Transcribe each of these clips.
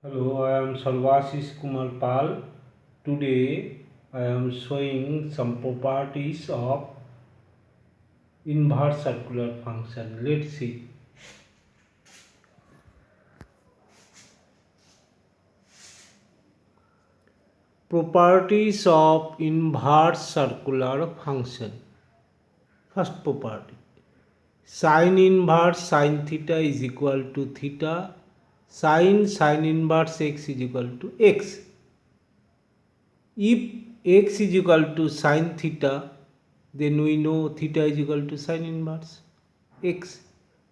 Hello, I am Sarvashish Kumar Pal. Today I am showing some properties of inverse circular function. Let's see. Properties of inverse circular function. First property. Sin inverse sin theta is equal to theta. Sin inverse x is equal to x. If x is equal to sin theta, then we know theta is equal to sin inverse x.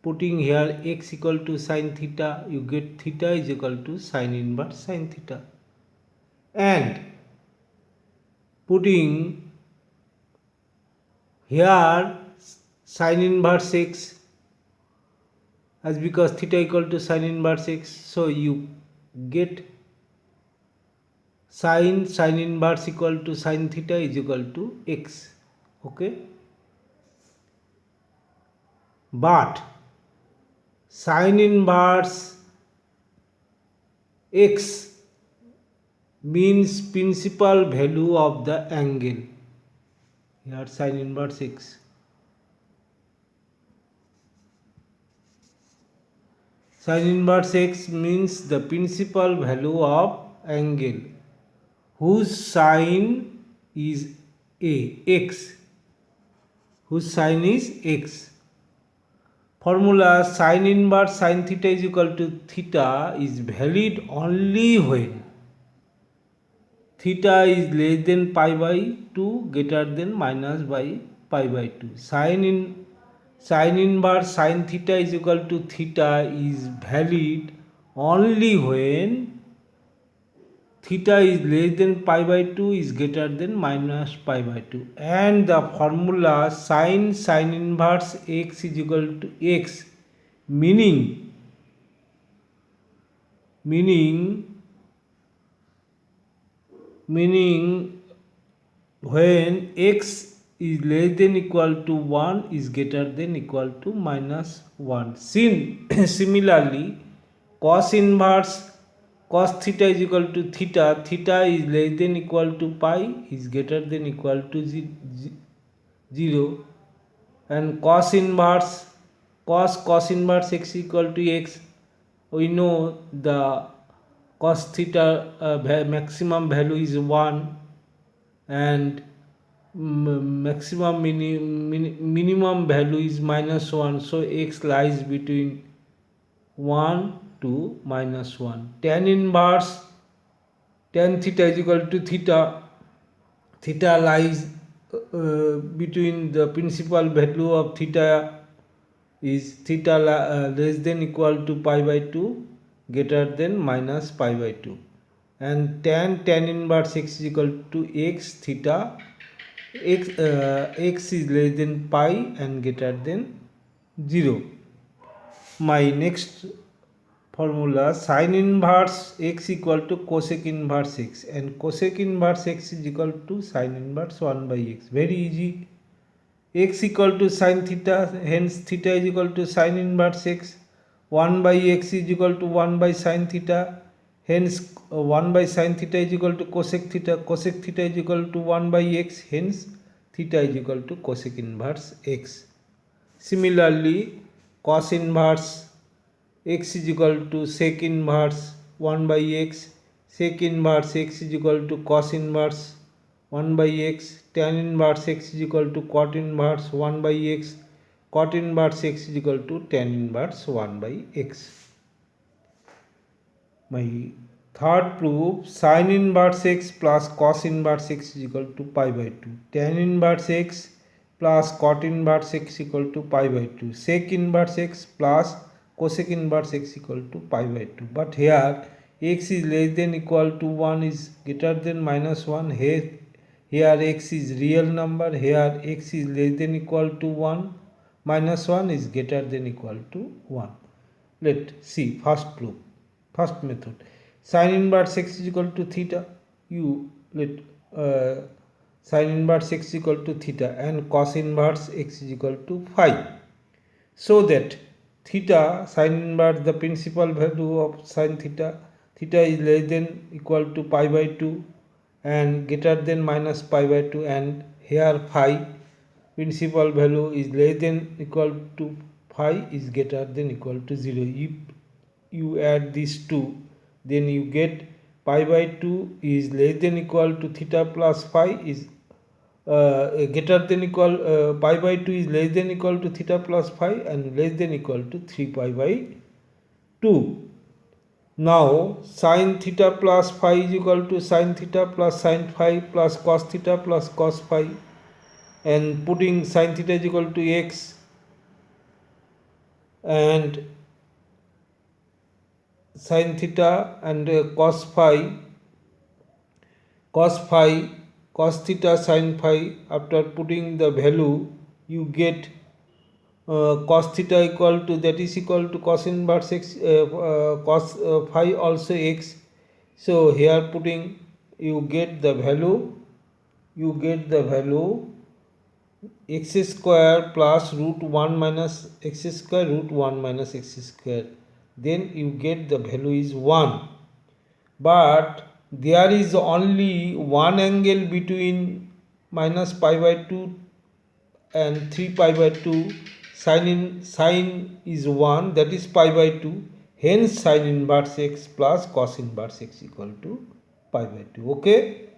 Putting here x equal to sin theta, you get theta is equal to sin inverse sin theta. And putting here sin inverse x, as because theta equal to sin inverse x, so you get sin inverse equal to sin theta is equal to x. Okay, but sin inverse x means principal value of the angle. Here sin inverse x. Sin inverse x means the principal value of angle whose sign is x. Whose sign is x. Formula sin inverse sin theta is equal to theta is valid only when theta is less than pi by 2 greater than minus by pi by 2. Sin inverse sin theta is equal to theta is valid only when theta is less than pi by 2 is greater than minus pi by 2, and the formula sin inverse x is equal to x, meaning when x is less than equal to 1 is greater than equal to minus 1. Similarly, cos inverse cos theta is equal to theta, theta is less than equal to pi is greater than equal to 0, and cos inverse x equal to x, we know the cos theta maximum value is 1 and minimum value is minus 1, so x lies between 1 to minus 1. Tan theta is equal to theta, theta lies between the principal value of theta is theta less than equal to pi by 2 greater than minus pi by 2, and tan inverse x is equal to x, theta x is less than pi and greater than 0. My next formula sin inverse x equal to cosec inverse x, and cosec inverse x is equal to sin inverse 1 by x. Very easy. X equal to sin theta, hence theta is equal to sin inverse x. 1 by x is equal to 1 by sin theta, hence 1 by sin theta is equal to cosec theta. Cosec theta is equal to 1 by x, hence theta is equal to cosec inverse x. Similarly, cos inverse x is equal to sec inverse 1 by x. Sec inverse x is equal to cos inverse 1 by x. Tan inverse x is equal to cot inverse 1 by x. Cot inverse x is equal to tan inverse 1 by x. My third proof, sin inverse x plus cos inverse x is equal to pi by 2. Tan inverse x plus cot inverse x equal to pi by 2. Sec inverse x plus cosec inverse x equal to pi by 2. But here x is less than equal to 1 is greater than minus 1. Here x is real number. Here x is less than equal to 1. Minus 1 is greater than equal to 1. Let's see first proof. First method, sin inverse x is equal to theta. You let sin inverse x is equal to theta and cos inverse x is equal to phi. So that theta sin inverse, the principal value of sin theta theta is less than equal to pi by 2 and greater than minus pi by 2, and here phi principal value is less than equal to phi is greater than equal to 0. If you add these two, then you get pi by 2 is less than equal to theta plus phi is greater than equal pi by 2 is less than equal to theta plus phi and less than equal to 3 pi by 2. Now sin theta plus phi is equal to sin theta plus sin phi plus cos theta plus cos phi, and putting sin theta is equal to x and sin theta and cos phi, cos theta sin phi. After putting the value, you get cos theta equal to, that is equal to cos inverse x, cos phi also x. So here putting, you get the value x square plus root 1 minus x square root 1 minus x square. Then you get the value is 1. But there is only one angle between minus pi by 2 and 3 pi by 2. Sine is 1, that is pi by 2. Hence sin inverse x plus cos inverse x equal to pi by 2. Okay.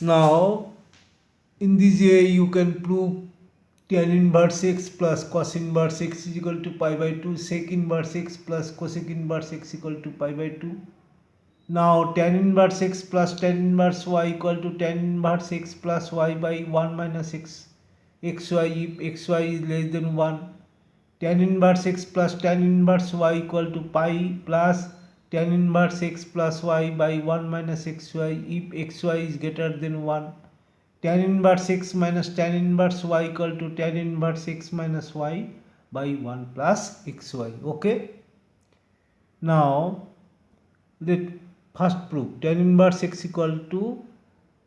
Now in this way you can prove tan inverse x plus cos inverse x is equal to pi by 2, sec inverse x plus cosec inverse x equal to pi by 2. Now tan inverse x plus tan inverse y equal to tan inverse x plus y by 1 minus x xy if xy is less than 1. Tan inverse x plus tan inverse y equal to pi plus tan inverse x plus y by 1 minus xy if xy is greater than 1. Tan inverse x minus tan inverse y equal to tan inverse x minus y by 1 plus xy. Okay. Now let first prove tan inverse x equal to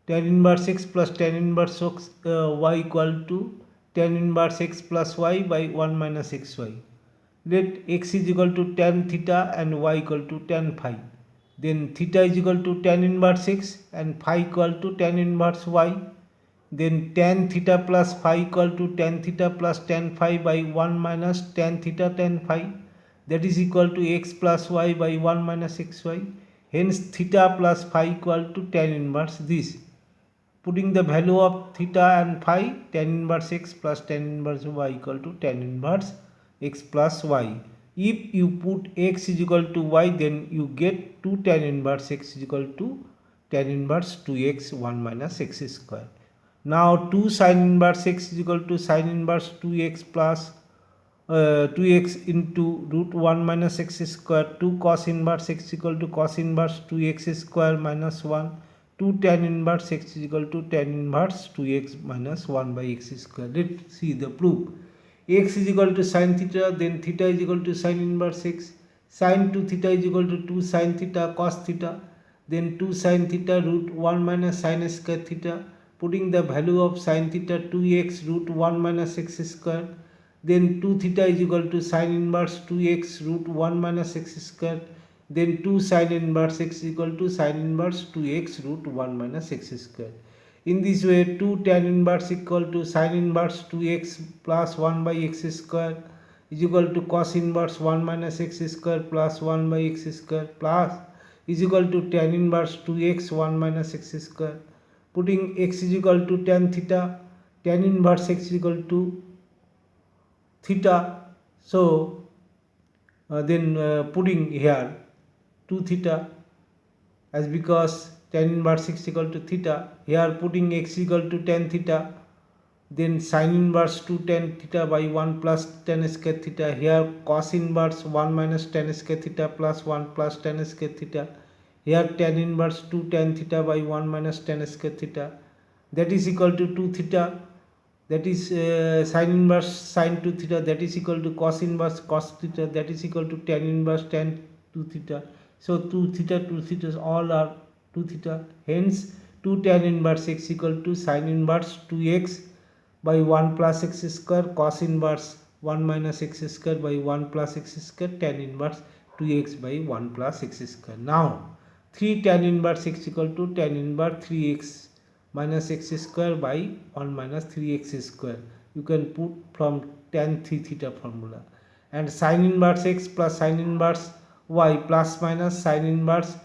tan inverse x plus tan inverse y equal to tan inverse x plus y by 1 minus xy. Let x is equal to tan theta and y equal to tan phi. Then theta is equal to tan inverse x and phi equal to tan inverse y. Then tan theta plus phi equal to tan theta plus tan phi by 1 minus tan theta tan phi, that is equal to x plus y by 1 minus xy. Hence theta plus phi equal to tan inverse this. Putting the value of theta and phi, tan inverse x plus tan inverse y equal to tan inverse x plus y. If you put x is equal to y, then you get 2 tan inverse x is equal to tan inverse 2x 1 minus x square. Now 2 sin inverse x is equal to sin inverse 2x plus 2x into root 1 minus x square. 2 cos inverse x is equal to cos inverse 2x square minus 1. 2 tan inverse x is equal to tan inverse 2x minus 1 by x square. Let's see the proof. X is equal to sin theta, then theta is equal to sin inverse x. Sin 2 theta is equal to 2 sin theta cos theta, then 2 sin theta root 1 minus sin square theta. Putting the value of sin theta 2x root 1 minus x square, then 2 theta is equal to sin inverse 2x root 1 minus x square. Then 2 sin inverse x is equal to sin inverse 2x root 1 minus x square. In this way 2 tan inverse equal to sin inverse 2x plus 1 by x square is equal to cos inverse 1 minus x square plus 1 by x square plus is equal to tan inverse 2x 1 minus x square. Putting x is equal to tan theta, tan inverse x is equal to theta. So then putting here 2 theta, as because tan inverse x equal to theta, here putting x equal to tan theta, then sin inverse 2 tan theta by 1 plus tan square theta. Here cos inverse 1 minus tan square theta plus 1 plus tan square theta. Here tan inverse 2 tan theta by 1 minus tan square theta, that is equal to 2 theta, that is sin inverse sin 2 theta, that is equal to cos inverse cos theta, that is equal to tan inverse tan 2 theta. So 2 theta all are 2 theta. Hence 2 tan inverse x equal to sin inverse 2x by 1 plus x square cos inverse 1 minus x square by 1 plus x square tan inverse 2x by 1 plus x square. Now 3 tan inverse x equal to tan inverse 3x minus x square by 1 minus 3x square. You can put from tan 3 theta formula. And sin inverse x plus sin inverse y plus minus sin inverse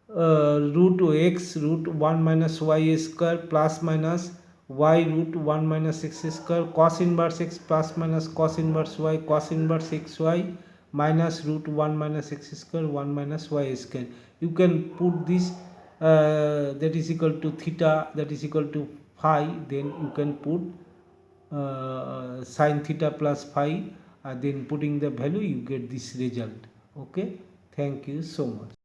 root x root 1 minus y square plus minus y root 1 minus x square cos inverse x plus minus cos inverse y cos inverse xy minus root 1 minus x square 1 minus y square. You can put this that is equal to theta, that is equal to phi, then you can put sin theta plus phi, then putting the value you get this result. Okay, thank you so much.